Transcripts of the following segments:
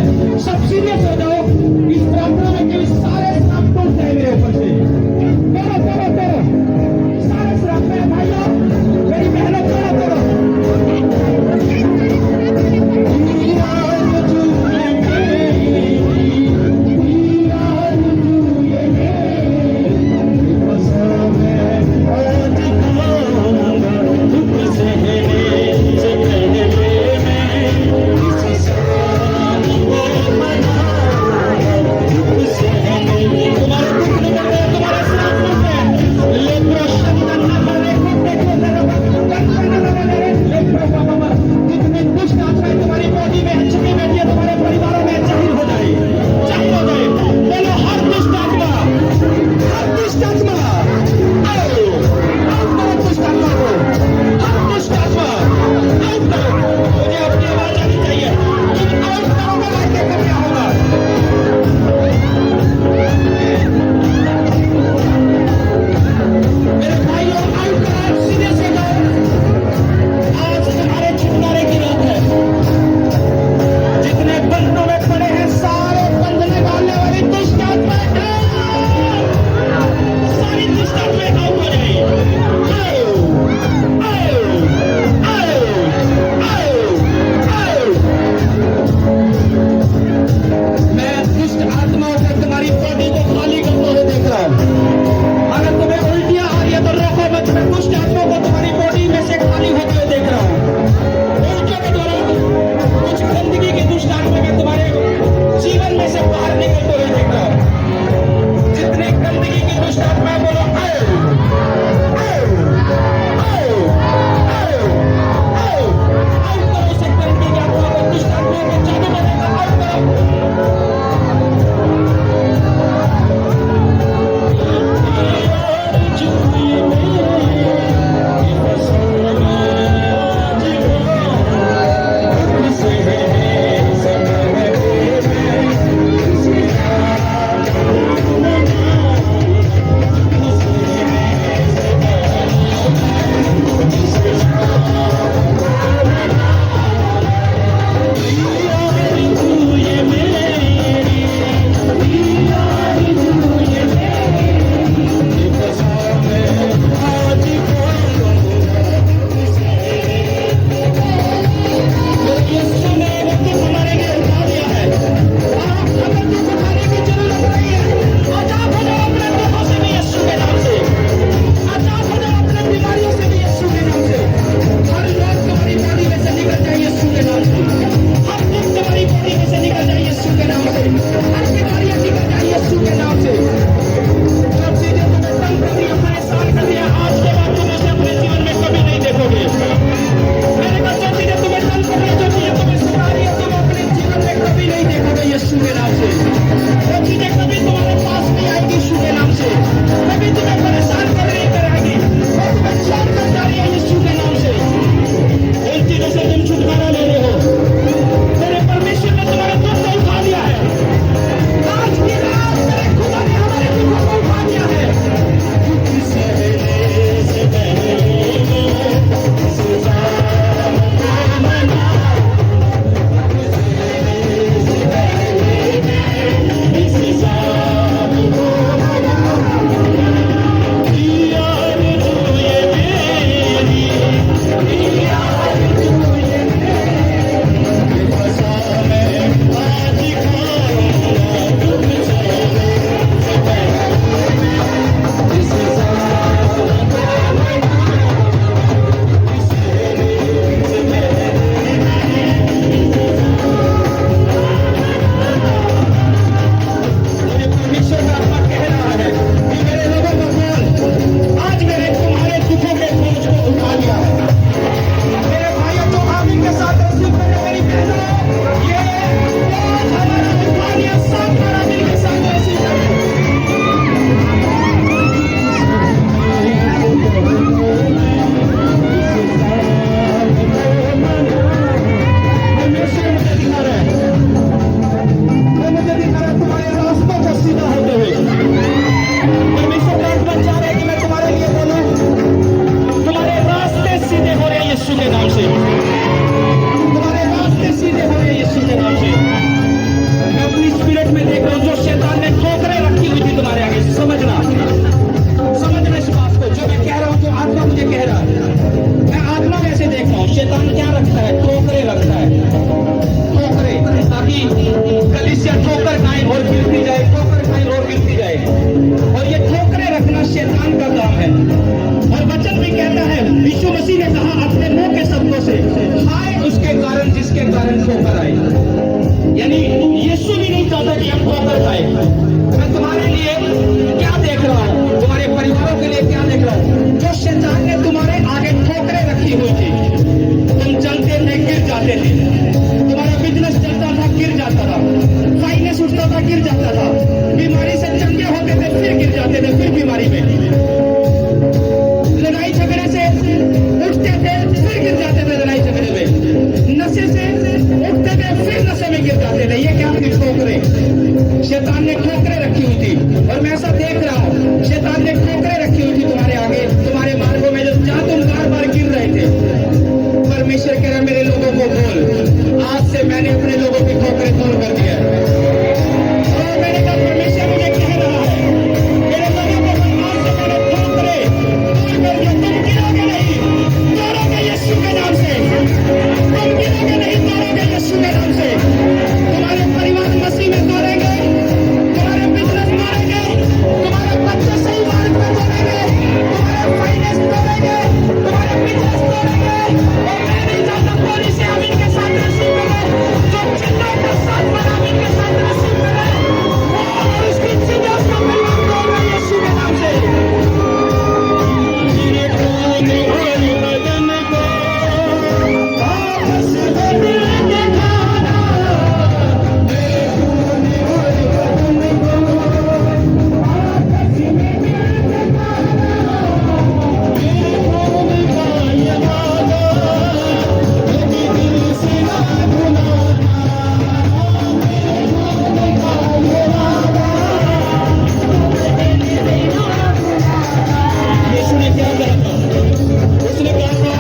है, सब सीरियस हो जाओ। इस प्रार्थना में केवल सारे श्राप टूट जाए मेरे ऊपर से। करो करो करो, सारे श्राप मेरे भाइयों, मेरी बहनों, करो करो। शैतान ने ठोकरें रखी हुई थी, और मैं ऐसा देख रहा हूँ शैतान ने ठोकरें रखी हुई थी तुम्हारे आगे, तुम्हारे मार्गों में, जहाँ तुम बार बार गिर रहे थे। परमेश्वर कह रहा मेरे लोगों को बोल, आज से मैंने अपने लोगों की ठोकरें दूर कर दिया है। और मैंने कहा परमेश्वर मुझे कह रहा है मेरे लोगों को आज से मैंने ठोकरें दूर कर दिया। तुम गिरोगे नहीं, तोड़ोगे यीशु के नाम से। तुम गिरोगे नहीं, तोड़ोगे यीशु के नाम से। तुम्हारे परिवार मसीह में तोड़ेंगे, तुम्हारे बिजनेस तोड़ेंगे, तुम्हारे बच्चे सही मार्ग में तोड़ेंगे, तुम्हारे फाइनेंस तोड़ेंगे, तुम्हारे बिजनेस तोड़ेंगे। और मैं नहीं चाहता कोई से आमीन के साथ नसीब करे, जो चिल्लाए के साथ पर आमीन के साथ नसीब करे, और उसकी चीजें उसका परिवार तोड़ रहे यीशु के नाम से। मेरे खून और बदन को वापस लेके खाना, मेरे खून और बदन को वापस लेके खाना, मेरे खून का ये वादा कभी दिल से ना भुलाना, मेरे खून का ये वादा कभी दिल से ना भुलाना। यीशु ने क्या कहा था? उसने कहा था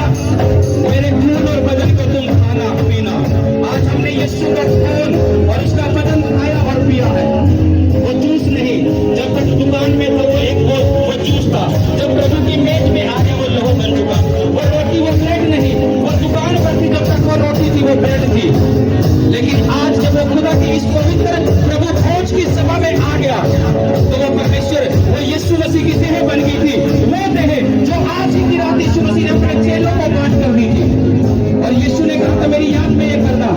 मेरे खून और बदन को तुम खाना पीना। आज हमने यीशु का खून और उसका बदन खाया और पिया है। वो जूस नहीं, जब तक दुकान में था वो जूस था, जब प्रभु की मेज में आ गया वो लहू बन चुका। वो रोटी वो ब्रेड नहीं, वो दुकान पर थी, जब तक वो रोटी थी वो ब्रेड थी। लेकिन आज जब वो खुदा की इस पवित्र प्रभु भोज की सभा में आ गया, तो वो परमेश्वर, वो यीशु मसीह की देह बन गई थी। वो देह जो आज ही की रात यीशु मसीह ने अपने चेलों को बांट कर दी थी। और यीशु ने कहा था मेरी याद में ये करना,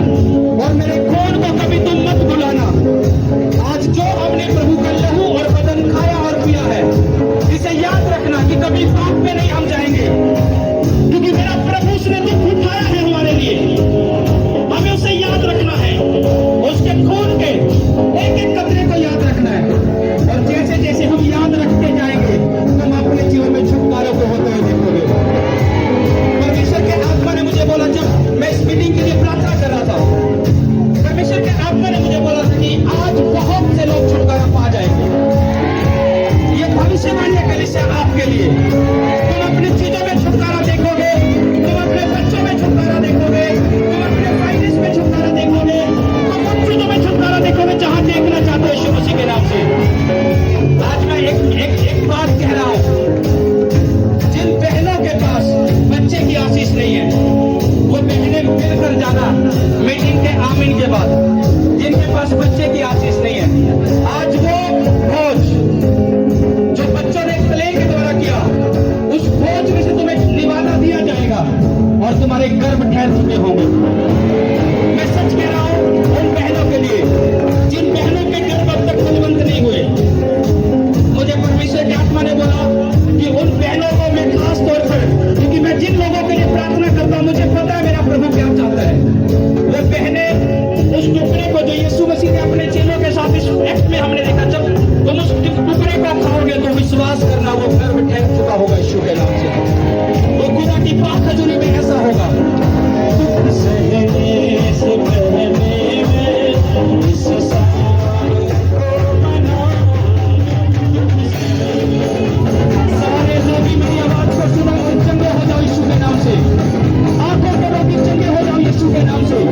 और मेरे खून को कभी तुम मत भुलाना। आज जो हमने प्रभु का लहू और बदन खाया और पिया है, इसे याद रखना कि कभी पाप में नहीं हम जाएंगे, क्योंकि मेरा प्रभु उसने दुख उठाया है हमारे लिए। हमें उसे याद रखना है, उसके खून के एक एक कतरे को याद रखना है। और जैसे जैसे हम याद रखते जाएंगे, तुम अपने जीवन में छुटकारे को होते हुए देखोगे। परमेश्वर के आत्मा ने मुझे बोला, जब मैं इस मीटिंग के लिए प्रार्थना कर रहा था, परमेश्वर के आत्मा ने मुझे बोला था कि आज बहुत से लोग छुटकारा पा जाएंगे। ये भविष्यवाणी है कलीसिया आपके लिए। तुम अपनी चीजों में छुटकारा देखोगे, तुम अपने बच्चों में छुटकारा देखोगे, तुम अपने फाइनेंस में छुटकारा देखोगे, तुम उन चीजों में छुटकारा देखोगे जहां देखना चाहते हो यीशु मसीह के नाम से। आज मैं एक बात कह रहा हूं, जिन बहनों के पास बच्चे की आशीष नहीं है, वो बहनें मिलकर जाना मीटिंग के आमीन के बाद। जिनके पास बच्चे की आशीष नहीं है, आज वो भोज जो बच्चों ने प्लेन के द्वारा किया, उस भोज में से तुम्हें निवाला दिया जाएगा और तुम्हारे गर्भ ठहर चुके होंगे। मैं सच कह रहा हूं उन बहनों के लिए जिन बहनों के गर्भ अब तक फलवंत नहीं हुए। मुझे परमेश्वर की आत्मा ने बोला कि उन बहनों को मैं खास तौर पर, क्योंकि मैं जिन लोगों के लिए प्रार्थना करता हूं, मुझे पता है मेरा प्रभु क्या चाहता है। वो बहनें उस टुकड़े को जो यीशु मसीह ने अपने चेलों के साथ इस एक्ट में हमने देखा, जब तुम उस टुकड़े को खाओगे तो विश्वास करना वो गर्भ ठहर चुका होगा यीशु के नाम से। वो खुदा की पाक खजूरी में ऐसा होगा। सारे रोगी मेरी आवाज को सुनो और चंगे हो जाओ यीशु के नाम से। आंखों के रोगी चंगे हो जाओ यीशु के नाम से।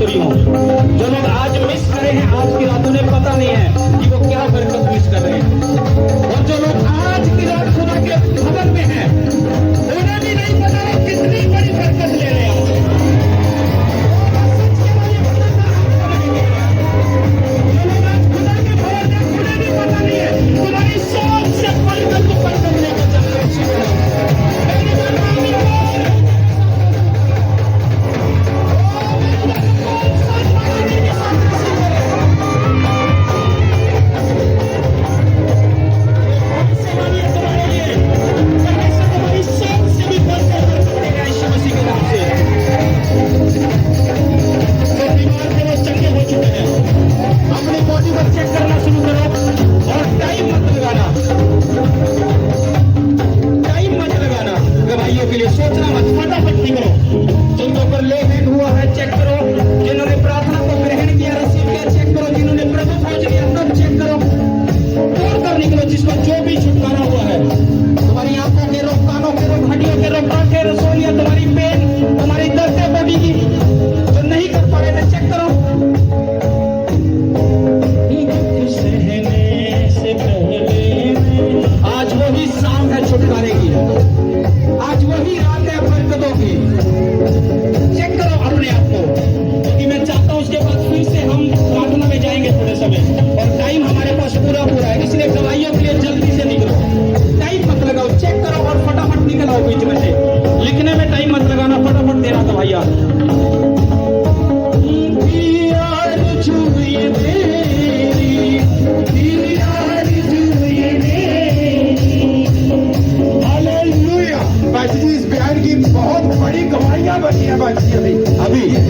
स्तुति हो। जो लोग आज मिस करे हैं आज की रात, उन्हें पता नहीं है कि वो क्या बरकत मिस कर रहे हैं। और जो लोग आज की रात खुदा के भवन में हैं, उन्हें भी नहीं पता है कितनी बड़ी बरकत ले रहे हैं। तुम्हारी सोच से बरकत को बरकत लेकर चल रहे अपनी बॉडी पर चेक करना शुरू करो और टाइम मत लगाना, टाइम मत लगाना गवाहियों के लिए, सोचना मत, फटाफट निकलो। जिनके ऊपर ले हैंड हुआ है चेक करो, जिन्होंने प्रार्थना को ग्रहण किया रिसीव किया चेक करो, जिन्होंने प्रभु खोज लिया तब चेक करो, तोड़ कर निकलो। जिसको जो भी छुटकारा हुआ है, तुम्हारी आंखों के रोग, कानों के रोग, हड्डियों के रोग, आंखें रसोलियां, तुम्हारी पेन, तुम्हारी दर्द है बॉडी की, जो नहीं कर पा रहे थे चेक करो। आज वही शाम है छुटकारे की, आज वही रात है बरकतों की। चेक करो अपने आप को, क्योंकि मैं चाहता हूं उसके बाद फिर से हम प्रार्थना में जाएंगे थोड़े समय, और टाइम हमारे पास पूरा है, इसलिए गवाहियों के लिए जल्दी से निकलो, टाइम मत लगाओ, चेक करो और फटाफट निकल आओ बीच में से। लिखने में टाइम मत लगाना, फटाफट देना था भैया। बाजी जी, इस बयान की बहुत बड़ी गवाहियां बनी है बाजी जी अभी।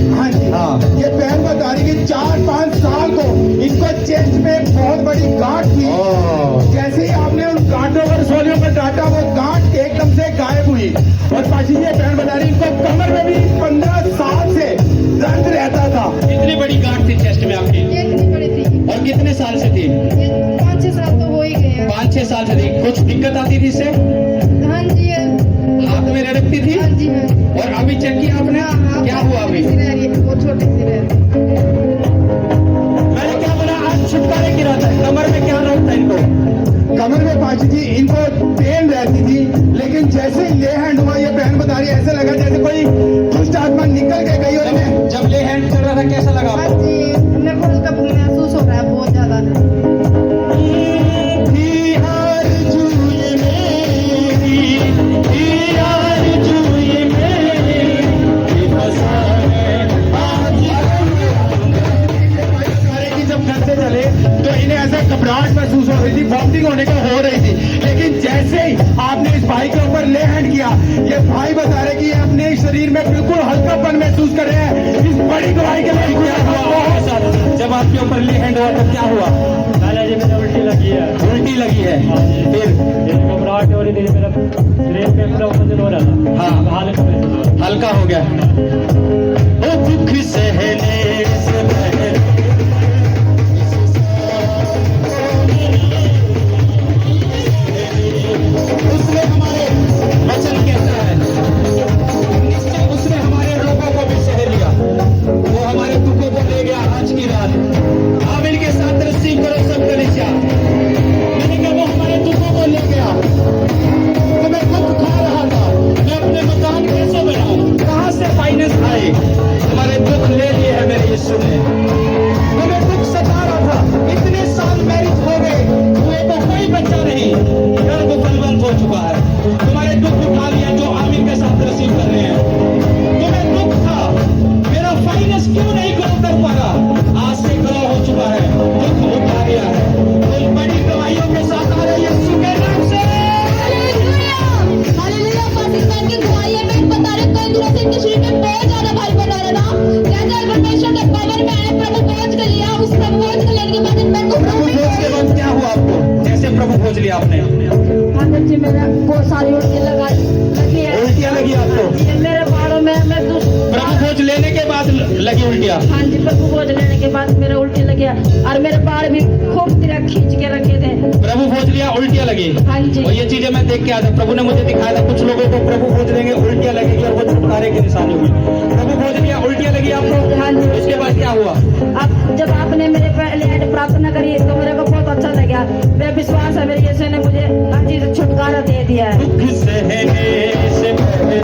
हाँ जी, हाँ, ये बहन बता रही कि 4-5 साल को इनको चेस्ट में बहुत बड़ी गांठ थी। जैसे ही आपने उन गांठों पर सोलियों पर डांटा, वो गांठ एकदम से गायब हुई। और बाजी जी, ये बहन बता रही इनको कमर में भी 15 साल से दर्द रहता था। कितनी बड़ी गांठ थी चेस्ट में आपकी? इतनी बड़ी थी। और कितने साल से थी? 5-6 साल तो हो ही गए हैं। 5-6 साल से थी। कुछ दिक्कत आती थी इससे? हाँ जी, हाथ में रखती थी? हाँ जी, हाँ। और अभी चेक किया आपने? क्या हुआ अभी? वो छोटी सी रह। मैंने क्या बोला? आज छुटकारे की रात है। कमर में क्या रोग था इनको? कमर में बाजी जी इनको पेन रहती थी, लेकिन जैसे ही ले हैंड हुआ, ये बहन बता रही है, ऐसा लगा जैसे कोई दुष्ट आत्मा निकल के गई। और जब ले हैंड चल रहा था कैसा लगा हाँ आपको? जी, मेरे को उसका महसूस हो रहा है बहुत ज्यादा। घबराहट महसूस हो रही थी, वॉमिटिंग होने को हो रही थी, लेकिन जैसे ही आपने इस भाई के ऊपर ले हैंड किया, ये भाई बता रहे कि ये अपने शरीर में बिल्कुल हल्कापन महसूस कर रहे हैं। इस बड़ी गवाही के लिए क्या हुआ आपके साथ? जब आपके ऊपर ले हैंड हुआ तो क्या हुआ? पहले जी मुझे उल्टी लगी है। उल्टी लगी है, फिर घबराहट हो रही थी, मेरा शरीर पे पूरा वजन हो रहा था। हाँ, हल्का हल्का हो गया। ओ दुख सहने से पहले उसने हमारे वचन कहता है, निश्चय उसने हमारे रोगों को भी सह लिया, वो हमारे दुखों को ले गया। आज की रात आमिन के साथ रिसीव करो सब कलीसिया। मैंने कहा वो हमारे दुखों को ले गया। तो मैं दुख खा रहा था, मैं अपने मकान कैसे बनाऊं, कहां से फाइनेंस आए, हमारे दुख ले लिए है मेरे यीशु ने। तुम्हें दुख सता रहा था, इतने साल मैरिज हो गए, हुए तो कोई बच्चा नहीं, गर्भ बलवंत हो चुका है। तुम्हारे दुख उठा लिया जो आमिर के साथ रिसीव कर रहे हैं। तुम्हें दुख था मेरा फाइनेंस क्यों नहीं ग्रो कर पा रहा, आज से ग्रो हो चुका है, दुख उठा लिया है। तुम बड़ी गवाहियों के साथ आ रहे यीशु के नाम से। हालेलुया। पाकिस्तान की गवाही में बता रहे कई दिनों से इनके शरीर में बहुत ज्यादा भारी बना रहा था। जैसे परमेश्वर के पावर में आए, प्रभु खोज कर लिया, उस प्रभु खोज कर लेने के बाद इनमें प्रभु खोज के बाद क्या हुआ आपको? जैसे प्रभु खोज लिया आपने? हाँ जी, मेरा बहुत सारी उल्टियाँ लगी है। उल्टियाँ लगी आपको? मेरे बालों में मैं तो प्रभु खोज लेने के बाद लगी उल्टियाँ? हाँ जी, प्रभु खोज लेने के बाद मेरा उल्टी लगी और मेरे बाल भी खूब तरह खींच के रखे थे। प्रभु खोज लिया, उल्टियाँ लगी? हाँ जी। और ये चीजें मैं देख के आया था, प्रभु ने मुझे दिखाया था कुछ लोगों को प्रभु खोज लेंगे उल्टियाँ लगेगी और वो छुटकारे की निशानी हुई। प्रभु खोज लिया, उल्टियाँ लगी आपको? हाँ जी। उसके बाद क्या हुआ? अब जब आपने मेरे पहले ऐड प्रार्थना करी तो मेरे को बहुत अच्छा लगा। मेरा विश्वास है मेरे यीशु ने मुझे हर चीज से छुटकारा दे दिया है। दुख सहने से पहले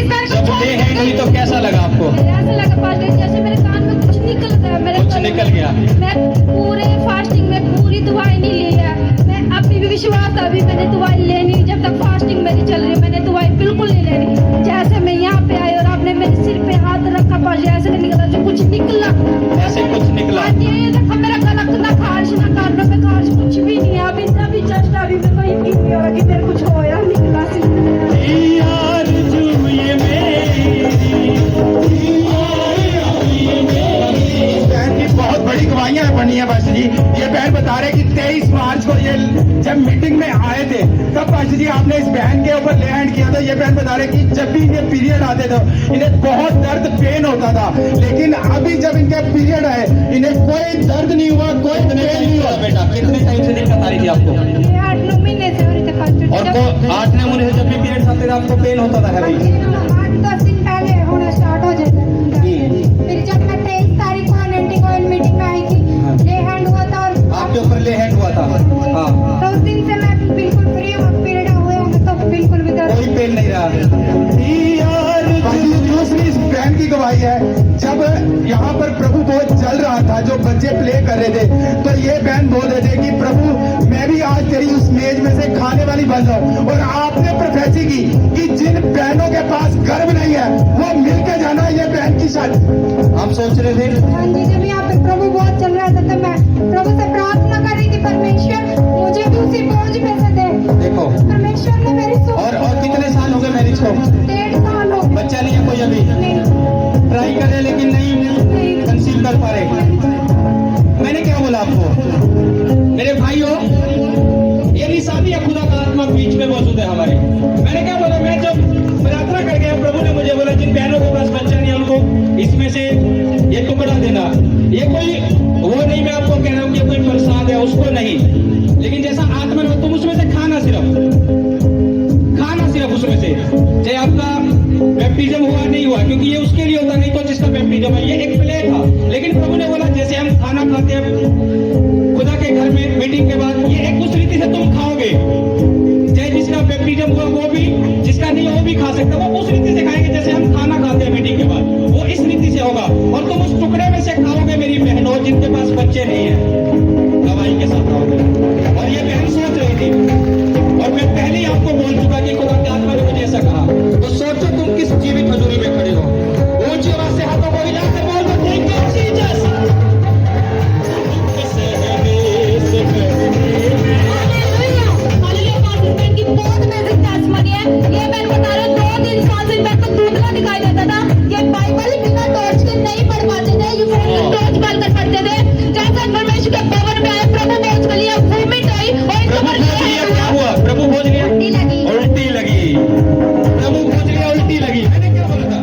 मैं इस जब ले हैंड की तो कैसा लगा आपको? ऐसा लगा पास्टर जैसे मेरे कान में कुछ निकल गया, मेरे कुछ कान में- निकल गया। मैं पूरे फास्टिंग में पूरी दवाई नहीं ली है। मैं अभी भी विश्वास था, अभी मैंने दवाई लेनी, जब तक फास्टिंग मेरी चल रही है मैंने दवाई बिल्कुल नहीं लेनी। जैसे मैं यहाँ पे आई और आपने मेरे सिर पे हाथ रखा पास ऐसे नहीं निकला जो कुछ निकला, ऐसे कुछ निकला। आज ये देखो मेरा गला ना खारिश ना कानों में खारिश कुछ भी नहीं है। अभी जस्ट अभी मेरे को यकीन नहीं हो रहा कि मेरे कुछ होया निकला सी। यार जो ये इस बहन की बहुत बड़ी गवाहियां बनी है पास्टर जी। ये बहन बता रहे कि 23 मार्च को ये जब मीटिंग में आए थे तब पास्टर जी आपने इस बहन के ऊपर ले हैंड किया था। ये बहन बता रहे कि जब भी इन्हें पीरियड आते थे इन्हें बहुत दर्द पेन होता था, लेकिन अभी जब इनके पीरियड आए इन्हें कोई दर्द नहीं हुआ, कोई पेन नहीं हुआ। बेटा कितने टाइम से दिक्कत आ रही थी आपको? ये 8-9 महीने से हो रही थी पास्टर। और को 8 महीने से जब भी पीरियड्स आते थे आपको पेन होता था? है भाई 8-10 दिन पहले होना स्टार्ट हो जाता है। फिर जब मैं 23 तारीख को एनएनटी को मीटिंग में आई थी, ले हैंड हुआ था और आपके ऊपर ले हैंड हुआ था? हाँ, तो उस दिन से मैं बिल्कुल फ्री हूँ। पीरियड हुए हैं तो बिल्कुल भी दर्द कोई पेन नहीं रहा। बाकी दूसरी इस बहन की गवाही है, जब यहाँ पर प्रभु बहुत चल रहा था, जो बच्चे प्ले कर रहे थे, तो ये बहन बोल रहे थे कि प्रभु मैं भी आज तेरी उस मेज में से खाने वाली बन जाऊं। और आपने प्रोफेसी की कि जिन बहनों के पास गर्भ नहीं है वो मिलके जाना ये बहन की शादी। आप सोच रहे थे? हाँ जी, जब यहाँ पे प्रभु बहुत चल रहा था तो मैं प्रभु से प्रार्थना कर रही थी, परमेश्वर मुझे भी उसी बोझ में से दे। देखो, परमेश्वर ने मेरी और कितने साल हो गए मैरिज को? 1.5 साल हो गए। बच्चा नहीं है कोई अभी? नहीं ट्राई कर रहे लेकिन नहीं कंसीव कर पा रहे। मैंने क्या बोला आपको? मेरे भाइयों, ये निशानी है खुदा का आत्मा बीच में मौजूद है हमारे। मैंने क्या बोला? मैं जब प्रार्थना कर गया प्रभु ने मुझे बोला जिन बहनों के पास बच्चा नहीं है उनको इसमें से ये टुकड़ा देना। ये कोई वो नहीं, मैं आपको कह रहा हूँ कि कोई प्रसाद है उसको नहीं, लेकिन जैसा आत्मा में तुम उसमें से खाना सिर्फ उसमें से, चाहे आपका बैप्टिज्म हुआ नहीं हुआ, क्योंकि ये उसके लिए होता नहीं तो जिसका बैप्टिज्म है। ये एक प्ले था, लेकिन प्रभु ने बोला जैसे हम खाना खाते हैं खुदा के घर में मीटिंग के बाद, ये एक उस रीति से तुम खाओगे। चाहे जिसका बैप्टिज्म हुआ वो भी, जिसका नहीं वो भी खा सकता, वो उस रीति से खाएंगे जैसे हम खाना खाते हैं मीटिंग के बाद, वो इस रीति से होगा। और तुम उस टुकड़े में से खाओगे मेरी बहनों जिनके पास बच्चे नहीं है, गवाही के साथ खाओगे। और ये बहन सोच रही थी, और मैं पहले ही आपको बोल चुका कि खुदा के आत्मा ने मुझे ऐसा कहा। तो सोचो तुम किस जीवित हजूरी में खड़े हो। ऊंची आवाज से हाथों को हिलाकर बोल दो thank you Jesus. Hallelujah pastor बहन की बहुत अमेजिंग टेस्टमनी है। ये बहन बता रहे 2-3 साल से मेरे को धुंधला दिखाई देता था। ये बाइबल बिना टॉर्च के नहीं पढ़ पाते थे, ये टॉर्च डालकर पढ़ते थे। जैसे परमेश्वर के पावर में आए प्रभु बोझ के लिए वोमिट आई और इनको प्रभु बोझ लिया, क्या हुआ? प्रभु बोझ लिया, उल्टी लगी। उल्टी लगी। प्रभु बोझ लिया, उल्टी लगी। मैंने क्या बोला था?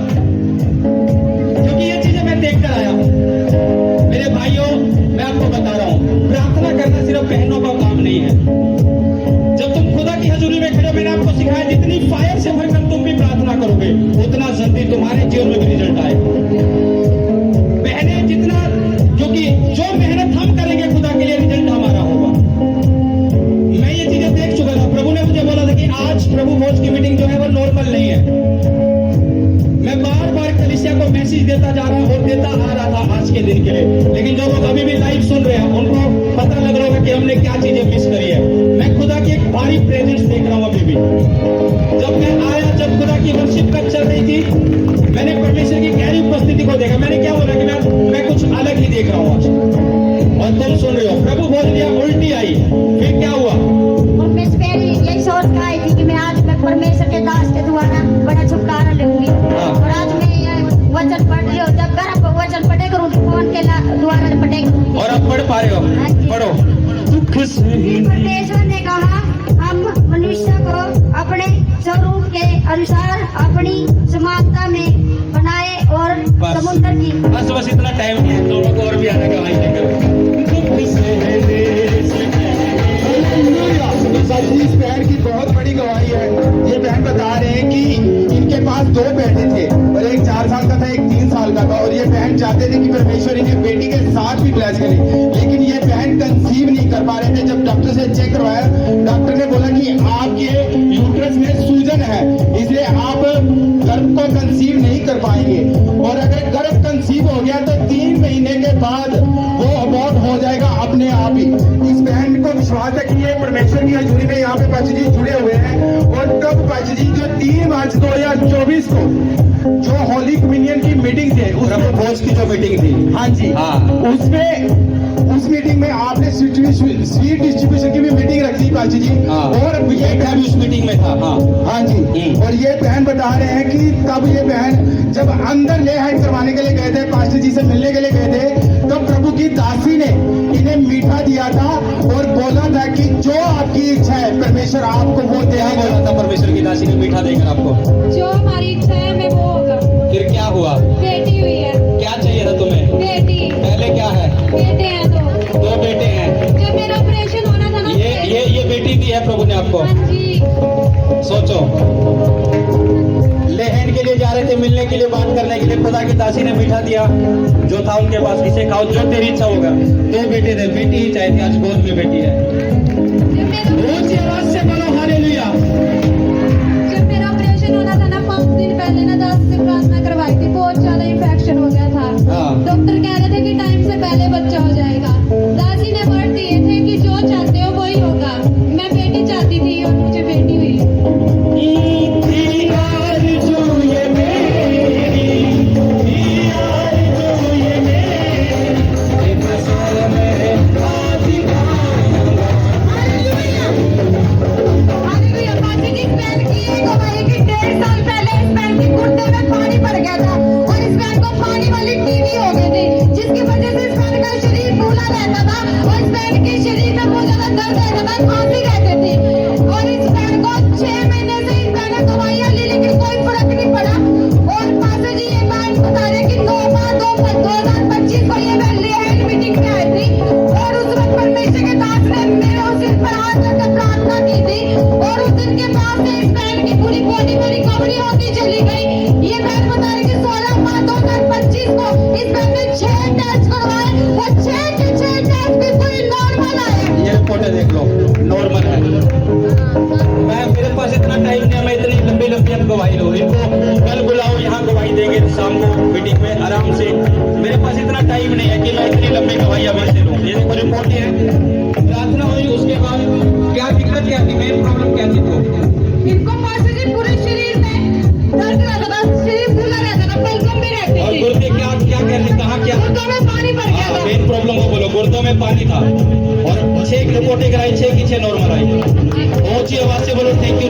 क्योंकि ये चीजें मैं देख कर आया हूं। मेरे भाइयों, मैं आपको बता रहा हूं, प्रार्थना करना सिर्फ बहनों का काम नहीं है। जब तुम खुदा की हजूरी में खड़े हो, मैंने आपको सिखाया जितनी फायर से भरकर तुम भी प्रार्थना करोगे उतना जल्दी तुम्हारे जीवन में भी रिजल्ट आएगा। बहनें जितना, क्योंकि जो मेहनत हम करेंगे खुदा के लिए रिजल्ट हमारा होगा। मैं ये चीजें देख चुका था। प्रभु ने मुझे बोला था कि आज प्रभु भोज की मीटिंग जो है वो नॉर्मल नहीं है। मैं बार बार कलीसिया को मैसेज देता जा रहा हूँ और देता आ रहा था आज के दिन के लिए, लेकिन जो लोग अभी भी लाइव सुन रहे हैं उनको पता लग रहा होगा कि हमने क्या चीजें मिस करी है। मैं खुदा की एक भारी प्रेजेंस देख रहा हूँ अभी भी। जब मैं आया, जब खुदा की वर्शिप कब चल रही थी, मैंने परमेश्वर की गहरी उपस्थिति को देखा। मैंने क्या बोला कि मैं कुछ अलग ही देख रहा हूँ आज। और तुम सुन रहे हो, प्रभु बोल दिया, उल्टी आई, फिर क्या हुआ? और मैं पहले यही सोच कर आई थी कि मैं आज मैं परमेश्वर के दास के द्वारा बड़ा छुटकारा लूंगी। और आज मैं ये वचन पढ़ रही हूँ। जब घर पर वचन पढ़े करूँगी, फोन के द्वारा पढ़े करूँगी। और अब पढ़ पा रहे हो? पढ़ो। दुख से परमेश्वर ने कहा हम मनुष्य को अपने स्वरूप के अनुसार अपनी समानता में बनाए और बस। समुद्र की बस इतना टाइम नहीं है, दोनों को और भी आने का भाई सच इस बहन की बहुत बड़ी गवाही है। ये बहन बता रहे हैं कि इनके पास 2 बेटे थे और एक 4 साल का था, एक 3 साल का था, और ये बहन चाहते थे कि परमेश्वर इन्हें बेटी के साथ भी ब्लेस करे, लेकिन ये बहन कंसीव नहीं कर पा रहे थे। जब डॉक्टर से चेक करवाया, डॉक्टर ने बोला कि आपके यूट्रस में सूजन है, इसलिए आप गर्भ को कंसीव नहीं कर पाएंगे, और अगर गर्भ कंसीव हो गया तो 3 महीने के बाद वो अबॉर्ट हो जाएगा अपने आप ही। इस बहन को विश्वास है कि ये परमेश्वर की हजूरी में यहाँ पे पाची जी जुड़े हुए हैं, और तब पाची जी जो 3 मार्च 2024 को जो होली कम्युनियन की मीटिंग थी, भोज की जो मीटिंग थी, हाँ जी, हाँ। उस मीटिंग में आपने स्वीट डिस्ट्रीब्यूशन की भी मीटिंग रखी पाची जी, हाँ। और ये बहन उस मीटिंग में था, हाँ। हाँ जी, और ये बहन बता रहे हैं कि तब ये बहन जब अंदर ले हैंड करवाने के लिए गए थे, पास्टर जी से मिलने के लिए गए थे, तो प्रभु की दासी ने इन्हें मीठा दिया था और बोला था कि जो आपकी इच्छा है परमेश्वर आपको वो क्या देगा। बोला था परमेश्वर की दासी ने मीठा देकर आपको? जो हमारी इच्छा है हमें वो होगा। फिर क्या हुआ? बेटी हुई है। क्या चाहिए था तुम्हें? बेटी। पहले क्या है? बेटे हैं 2 बेटे हैं। जब मेरा ऑपरेशन होना था ना, ये बेटी दी है प्रभु ने आपको। हाँ जी। सोचो, लेहन के लिए जा रहे थे, मिलने के लिए, बात करने के लिए, खुदा की दासी ने मीठा दिया जो था उनके पास, इसे खाओ जो तेरी इच्छा होगा। 2 बेटे थे, बेटी ही चाहिए थी, आज गोद में बेटी है। जब मेरा ऊंची आवाज से बोलो हालेलुया। जब मेरा ऑपरेशन होना था ना, 5 दिन पहले ना दास से प्रार्थना करवाई थी, बहुत ज्यादा इन्फेक्शन हो गया था। हाँ। डॉक्टर कह रहे थे कि टाइम से पहले बच्चा हो जाएगा। दासी ने वर्ड दिए थे कि जो चाहते हो वही होगा। मैं बेटी चाहती थी और मुझे बेटी हुई। हालेलुया। बाकी की इस बहन की ये गवाही कि 1.5 साल पहले इस बहन के गुर्दे में पानी भर गया था और इस बहन को पानी वाली टीबी हो गई थी, जिसकी वजह से इस बहन का शरीर फूला रहता था और इस बहन के शरीर में बहुत ज्यादा दर्द रहता था, खांसी रहती थी, और इस बहन को 6 महीने से इस बहन ने दवाइयां ली लेकिन कोई फर्क नहीं पड़ा। और पास्टर जी ये बहन बता रहे कि 2025 को ये बहन लेहन मीटिंग में आई थी और उस वक्त परमेश्वर के दास ने मेरे उस दिन पर हाथ रखकर प्रार्थना की थी, और उस दिन के बाद से इस बहन की पूरी बॉडी में रिकवरी होती चली गई। ये बहन बता रही कि 16 मार्च 2025 को इस बहन ने 6 टेस्ट करवाए और 6 के 6 टेस्ट बिल्कुल नॉर्मल आए। ये रिपोर्टें देख लो, नॉर्मल है। मैं मेरे पास इतना टाइम नहीं है, मैं इतनी लंबी लंबी अब गवाही लूँ। इनको कल बुलाओ, यहाँ गवाही देंगे शाम को मीटिंग में आराम से। मेरे पास इतना टाइम नहीं है कि मैं इतनी लंबी गवाही अब ऐसे लूँ। ये देखो रिपोर्ट है, प्रार्थना हुई, उसके बाद क्या दिक्कत क्या थी, मेन प्रॉब्लम क्या थी? तो इनको पास्टर जी पूरे शरीर में दर्द रहता था, शरीर फूला रहता था, पलकों में रहती और थी, गुर्दे क्या क्या कहते, कहाँ क्या? गुर्दों में पानी भर गया हाँ, था। मेन प्रॉब्लम को बोलो। गुर्दों में पानी था और 6 रिपोर्टें कराई, 6 की 6 नॉर्मल आई। ऊंची आवाज से बोलो थैंक यू।